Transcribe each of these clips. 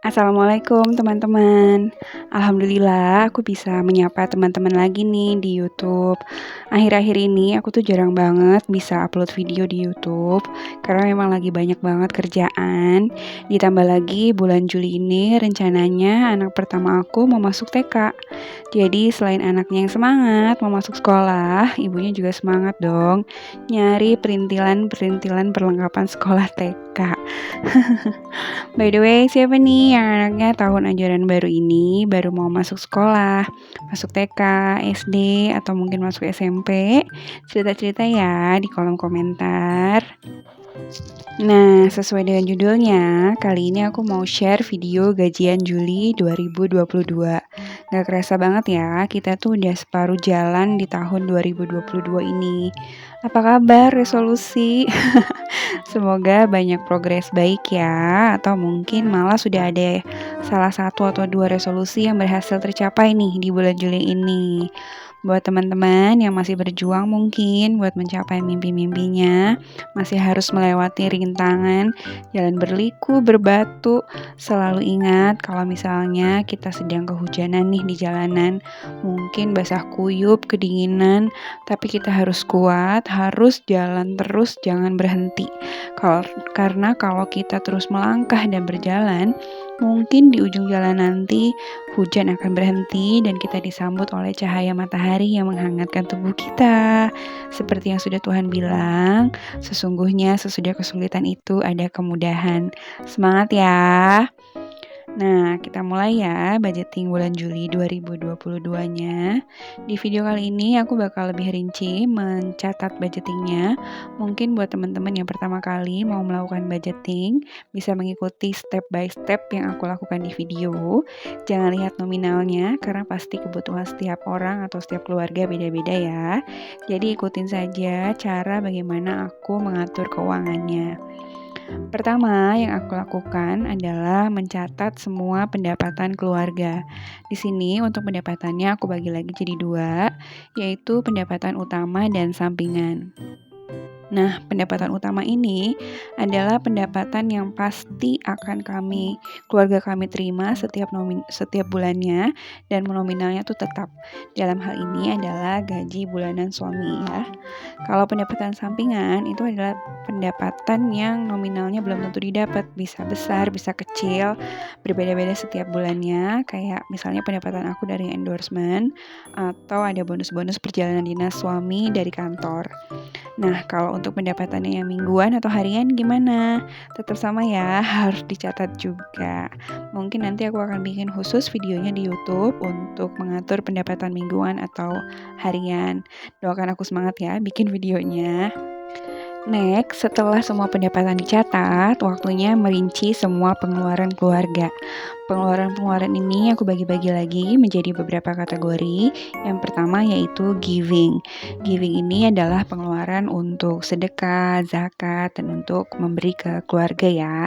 Assalamualaikum teman-teman. Alhamdulillah aku bisa menyapa teman-teman lagi nih di YouTube. Akhir-akhir ini aku tuh jarang banget bisa upload video di YouTube karena memang lagi banyak banget kerjaan. Ditambah lagi bulan Juli ini rencananya anak pertama aku mau masuk TK. Jadi selain anaknya yang semangat mau masuk sekolah, ibunya juga semangat dong nyari perintilan-perintilan perlengkapan sekolah TK. By the way, siapa nih yang anaknya tahun ajaran baru ini baru mau masuk sekolah, masuk TK, SD, atau mungkin masuk SMP? Cerita-cerita ya di kolom komentar. Nah, sesuai dengan judulnya, kali ini aku mau share video gajian Juli 2022. Gak kerasa banget ya, kita tuh udah separuh jalan di tahun 2022 ini. Apa kabar resolusi? Semoga banyak progres baik ya, atau mungkin malah sudah ada salah satu atau dua resolusi yang berhasil tercapai nih di bulan Juli ini. Buat teman-teman yang masih berjuang mungkin buat mencapai mimpi-mimpinya, masih harus melewati rintangan, jalan berliku, berbatu, selalu ingat kalau misalnya kita sedang kehujanan nih di jalanan, mungkin basah kuyup, kedinginan, tapi kita harus kuat, harus jalan terus, jangan berhenti. Karena kalau kita terus melangkah dan berjalan, mungkin di ujung jalan nanti hujan akan berhenti dan kita disambut oleh cahaya matahari yang menghangatkan tubuh kita. Seperti yang sudah Tuhan bilang, sesungguhnya sesudah kesulitan itu ada kemudahan. Semangat ya! Nah, kita mulai ya budgeting bulan Juli 2022-nya. Di video kali ini aku bakal lebih rinci mencatat budgetingnya. Mungkin buat teman-teman yang pertama kali mau melakukan budgeting, bisa mengikuti step by step yang aku lakukan di video. Jangan lihat nominalnya, karena pasti kebutuhan setiap orang atau setiap keluarga beda-beda ya. Jadi ikutin saja cara bagaimana aku mengatur keuangannya. Pertama yang aku lakukan adalah mencatat semua pendapatan keluarga. Di sini untuk pendapatannya aku bagi lagi jadi dua, yaitu pendapatan utama dan sampingan. Nah, pendapatan utama ini adalah pendapatan yang pasti akan keluarga kami terima setiap bulannya dan nominalnya tuh tetap. Dalam hal ini adalah gaji bulanan suami ya. Kalau pendapatan sampingan itu adalah pendapatan yang nominalnya belum tentu didapat, bisa besar, bisa kecil, berbeda-beda setiap bulannya. Kayak misalnya pendapatan aku dari endorsement atau ada bonus-bonus perjalanan dinas suami dari kantor. Nah, kalau untuk pendapatannya yang mingguan atau harian gimana? Tetap sama ya, harus dicatat juga. Mungkin nanti aku akan bikin khusus videonya di YouTube untuk mengatur pendapatan mingguan atau harian. Doakan aku semangat ya bikin videonya. Next, setelah semua pendapatan dicatat, waktunya merinci semua pengeluaran keluarga. Pengeluaran-pengeluaran ini aku bagi-bagi lagi menjadi beberapa kategori. Yang pertama yaitu giving. Giving ini adalah pengeluaran untuk sedekah, zakat, dan untuk memberi ke keluarga ya.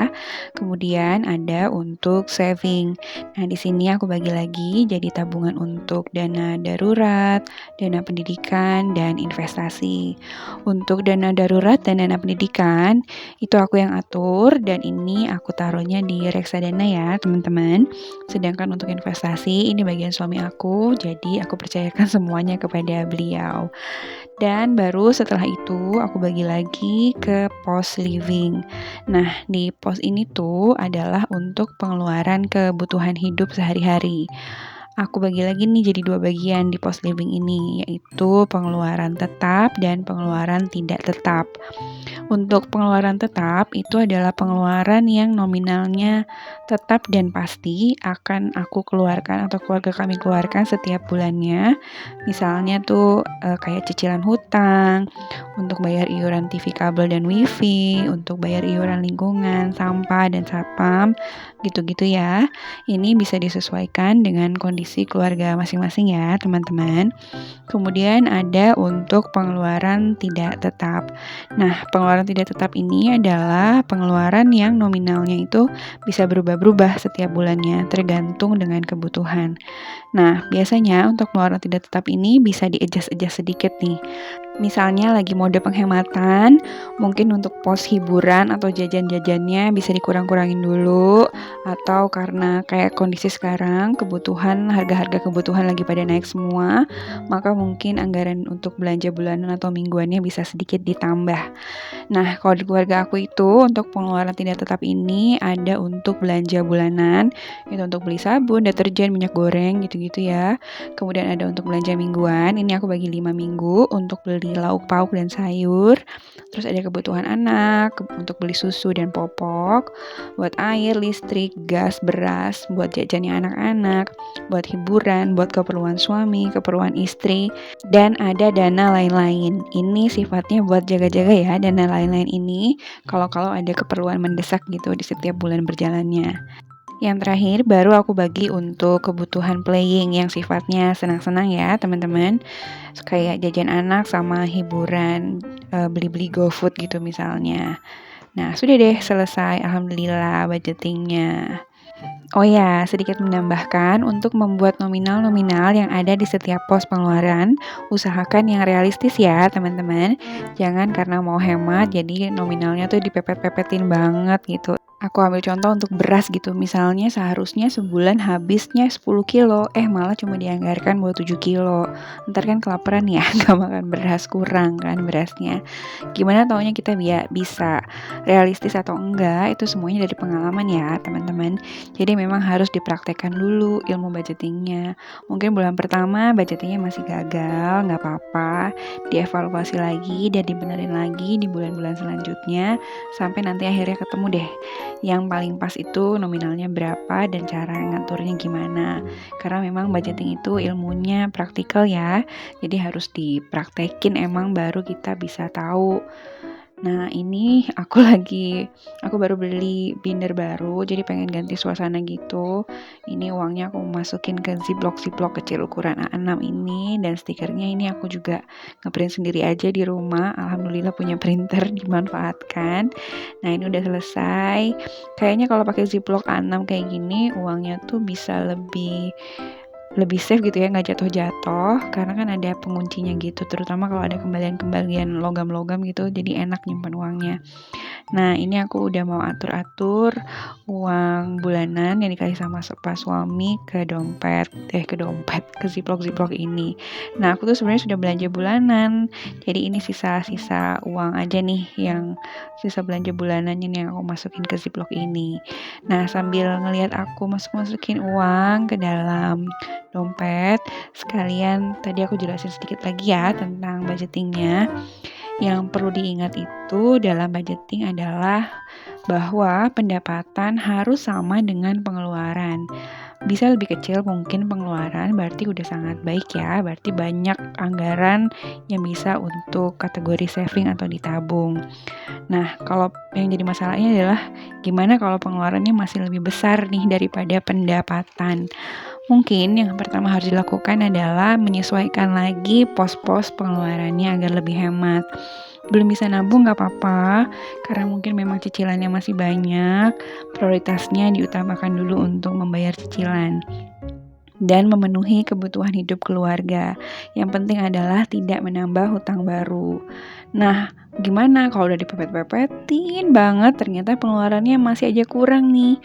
Kemudian ada untuk saving. Nah, di sini aku bagi lagi jadi tabungan untuk dana darurat, dana pendidikan, dan investasi. Untuk dana darurat dan dana pendidikan, itu aku yang atur dan ini aku taruhnya di reksadana ya teman-teman. Sedangkan untuk investasi, ini bagian suami aku, jadi aku percayakan semuanya kepada beliau. Dan baru setelah itu aku bagi lagi ke pos living. Nah, di pos ini tuh adalah untuk pengeluaran kebutuhan hidup sehari-hari. Aku bagi lagi nih jadi dua bagian di pos living ini, yaitu pengeluaran tetap dan pengeluaran tidak tetap. Untuk pengeluaran tetap, itu adalah pengeluaran yang nominalnya tetap dan pasti akan aku keluarkan atau keluarga kami keluarkan setiap bulannya. Misalnya tuh kayak cicilan hutang, untuk bayar iuran TV kabel dan wifi, untuk bayar iuran lingkungan, sampah dan satpam, gitu-gitu ya. Ini bisa disesuaikan dengan kondisi keluarga masing-masing ya teman-teman. Kemudian ada untuk pengeluaran tidak tetap. Nah, pengeluaran tidak tetap ini adalah pengeluaran yang nominalnya itu bisa berubah-berubah setiap bulannya, tergantung dengan kebutuhan. Nah, biasanya untuk pengeluaran tidak tetap ini bisa di-adjust sedikit nih. Misalnya lagi mode penghematan, mungkin untuk pos hiburan atau jajan-jajannya bisa dikurang-kurangin dulu, atau karena kayak kondisi sekarang harga-harga kebutuhan lagi pada naik semua, maka mungkin anggaran untuk belanja bulanan atau mingguannya bisa sedikit ditambah. Nah, kalau di keluarga aku itu untuk pengeluaran tidak tetap ini ada untuk belanja bulanan, itu untuk beli sabun, deterjen, minyak goreng gitu-gitu ya. Kemudian ada untuk belanja mingguan, ini aku bagi 5 minggu untuk beli lauk pauk dan sayur. Terus ada kebutuhan anak, untuk beli susu dan popok, buat air, listrik, gas, beras, buat jajannya anak-anak, buat hiburan, buat keperluan suami, keperluan istri, dan ada dana lain-lain. Ini sifatnya buat jaga-jaga ya, dana lain-lain ini kalau ada keperluan mendesak gitu di setiap bulan berjalannya. Yang terakhir baru aku bagi untuk kebutuhan playing yang sifatnya senang-senang ya teman-teman. Kayak jajan anak sama hiburan, beli-beli GoFood gitu misalnya. Nah, sudah deh selesai alhamdulillah budgetingnya. Oh ya, sedikit menambahkan untuk membuat nominal-nominal yang ada di setiap pos pengeluaran, usahakan yang realistis ya teman-teman. Jangan karena mau hemat jadi nominalnya tuh dipepet-pepetin banget gitu. Aku ambil contoh untuk beras gitu, misalnya seharusnya sebulan habisnya 10 kilo, malah cuma dianggarkan buat 7 kilo. Ntar kan kelaparan ya, gak makan beras, kurang kan berasnya. Gimana taunya kita bisa realistis atau enggak, itu semuanya dari pengalaman ya teman-teman. Jadi memang harus dipraktekkan dulu ilmu budgetingnya. Mungkin bulan pertama budgetingnya masih gagal, gak apa-apa, dievaluasi lagi dan dibenerin lagi di bulan-bulan selanjutnya, sampai nanti akhirnya ketemu deh yang paling pas itu nominalnya berapa dan cara ngaturnya gimana. Karena memang budgeting itu ilmunya praktikal ya, jadi harus dipraktekin emang baru kita bisa tahu. Nah ini aku baru beli binder baru, jadi pengen ganti suasana gitu. Ini uangnya aku masukin ke ziplock kecil ukuran A6 ini, dan stikernya ini aku juga ngeprint sendiri aja di rumah. Alhamdulillah punya printer dimanfaatkan. Nah ini udah selesai. Kayaknya kalau pakai ziplock A6 kayak gini, uangnya tuh bisa lebih safe gitu ya, nggak jatuh-jatuh karena kan ada penguncinya gitu, terutama kalau ada kembalian-kembalian logam-logam gitu, jadi enak nyimpan uangnya. Nah ini aku udah mau atur-atur uang bulanan yang dikasih sama pak suami ke ziplock ini. Nah aku tuh sebenarnya sudah belanja bulanan, jadi ini sisa-sisa uang aja nih, yang sisa belanja bulanannya nih yang aku masukin ke ziplock ini. Nah sambil ngelihat aku masukin uang ke dalam dompet, sekalian tadi aku jelasin sedikit lagi ya tentang budgetingnya. Yang perlu diingat itu dalam budgeting adalah bahwa pendapatan harus sama dengan pengeluaran. Bisa lebih kecil mungkin pengeluaran, berarti udah sangat baik ya, berarti banyak anggaran yang bisa untuk kategori saving atau ditabung. Nah, kalau yang jadi masalahnya adalah gimana kalau pengeluarannya masih lebih besar nih daripada pendapatan. Mungkin yang pertama harus dilakukan adalah menyesuaikan lagi pos-pos pengeluarannya agar lebih hemat. Belum bisa nabung gak apa-apa, karena mungkin memang cicilannya masih banyak, prioritasnya diutamakan dulu untuk membayar cicilan dan memenuhi kebutuhan hidup keluarga. Yang penting adalah tidak menambah hutang baru. Nah, gimana kalau udah dipepet-pepetin banget ternyata pengeluarannya masih aja kurang nih?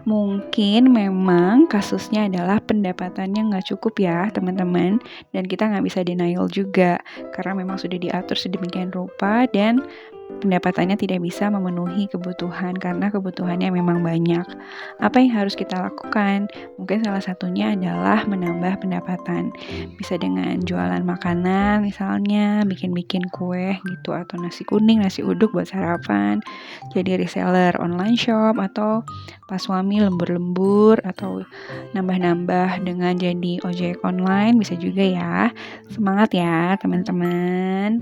Mungkin memang kasusnya adalah pendapatannya nggak cukup ya teman-teman, dan kita nggak bisa denial juga karena memang sudah diatur sedemikian rupa dan pendapatannya tidak bisa memenuhi kebutuhan karena kebutuhannya memang banyak. Apa yang harus kita lakukan? Mungkin salah satunya adalah menambah pendapatan. Bisa dengan jualan makanan misalnya, bikin-bikin kue gitu, atau nasi kuning, nasi uduk buat sarapan. Jadi reseller online shop, atau pas suami lembur-lembur, atau nambah-nambah dengan jadi ojek online bisa juga ya. Semangat ya teman-teman.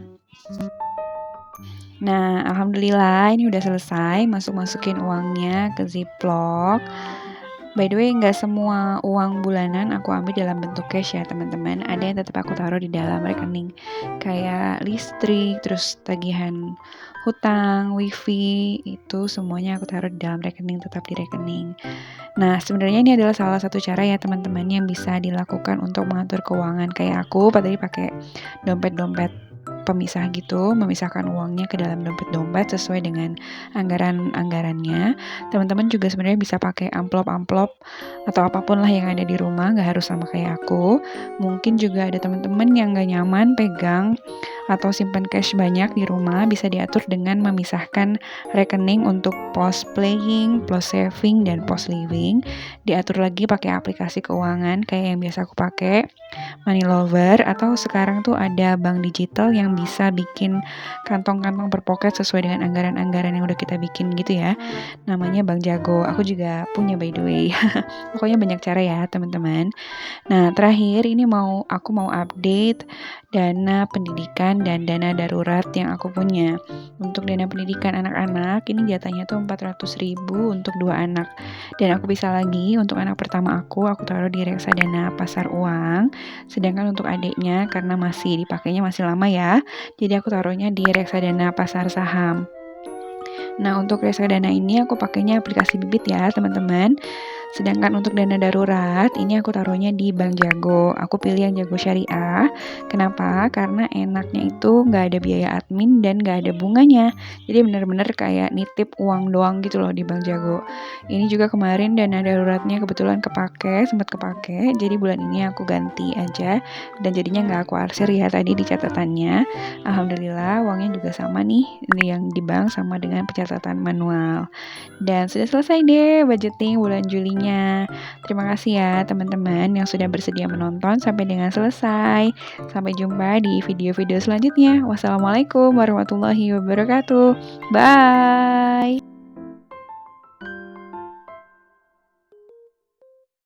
Nah, alhamdulillah ini udah selesai masukin uangnya ke ziplock. By the way, nggak semua uang bulanan aku ambil dalam bentuk cash ya teman-teman. Ada yang tetap aku taruh di dalam rekening, kayak listrik, terus tagihan hutang, wifi, itu semuanya aku taruh di dalam rekening, tetap di rekening. Nah, sebenarnya ini adalah salah satu cara ya teman-teman yang bisa dilakukan untuk mengatur keuangan. Kayak aku tadi pakai dompet-dompet pemisah gitu, memisahkan uangnya ke dalam dompet-dompet sesuai dengan anggarannya. Teman-teman juga sebenarnya bisa pakai amplop-amplop atau apapun lah yang ada di rumah, nggak harus sama kayak aku. Mungkin juga ada teman-teman yang nggak nyaman pegang atau simpan cash banyak di rumah, bisa diatur dengan memisahkan rekening untuk pos playing, pos saving, dan pos living. Diatur lagi pakai aplikasi keuangan kayak yang biasa aku pakai, Money Lover, atau sekarang tuh ada bank digital yang bisa bikin kantong-kantong per pocket sesuai dengan anggaran-anggaran yang udah kita bikin gitu ya. Namanya Bank Jago. Aku juga punya by the way. Pokoknya banyak cara ya teman-teman. Nah, terakhir ini aku mau update dana pendidikan dan dana darurat yang aku punya. Untuk dana pendidikan anak-anak, ini jatahnya tuh 400.000 untuk 2 anak. Dan aku bisa lagi, untuk anak pertama aku taruh di reksadana pasar uang. Sedangkan untuk adiknya, karena masih dipakainya masih lama ya, jadi aku taruhnya di reksadana pasar saham. Nah, untuk reksadana ini aku pakainya aplikasi Bibit ya, teman-teman. Sedangkan untuk dana darurat, ini aku taruhnya di Bank Jago. Aku pilih yang Jago Syariah. Kenapa? Karena enaknya itu nggak ada biaya admin dan nggak ada bunganya. Jadi benar-benar kayak nitip uang doang gitu loh di Bank Jago. Ini juga kemarin dana daruratnya kebetulan sempat kepake. Jadi bulan ini aku ganti aja. Dan jadinya nggak aku arsir ya tadi di catatannya. Alhamdulillah uangnya juga sama nih, yang di bank sama dengan pencatatan manual. Dan sudah selesai deh budgeting bulan Julinya. Terima kasih ya teman-teman yang sudah bersedia menonton sampai dengan selesai. Sampai jumpa di video-video selanjutnya. Wassalamualaikum warahmatullahi wabarakatuh. Bye.